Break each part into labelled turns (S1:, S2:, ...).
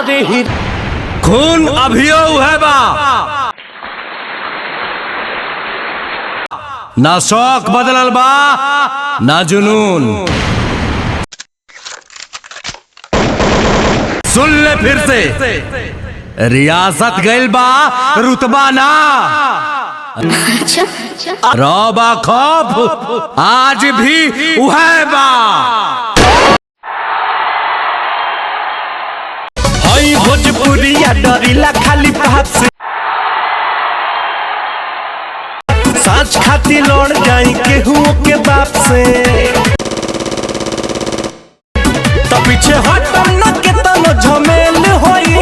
S1: अरे ही खून अभियो है बा, ना शौक बदलल बा ना जुनून। सुन ले फिर से, रियासत गइल बा रुतबा ना। रौबा खौफ आज भी उहै बा। हई भोजपुरिया डरिला खाली बाप से, साँच खाती लौट जाई केहू के बाप से। तो पीछे हटम न के तनो झमेल होई,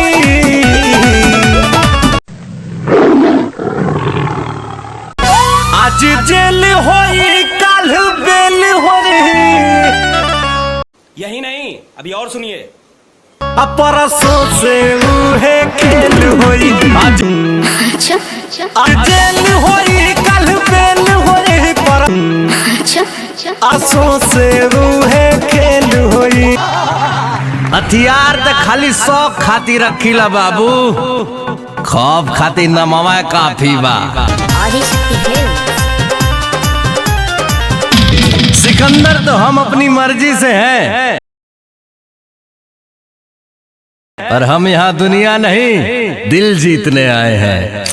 S1: आज जेल होई काल बेल होई।
S2: यही नहीं, अभी और सुनिए।
S1: परसों से उहे खेल होई, आज जेल होई काल बेल होई। परसों से उहे खेल होई। हथियार तो खाली शौक खातिर रखीला बाबू, खौफ खातिर नमवा काफी बा। सिकंदर तो हम अपनी मर्जी से हैं, और हम यहाँ दुनिया नहीं दिल जीतने आए हैं।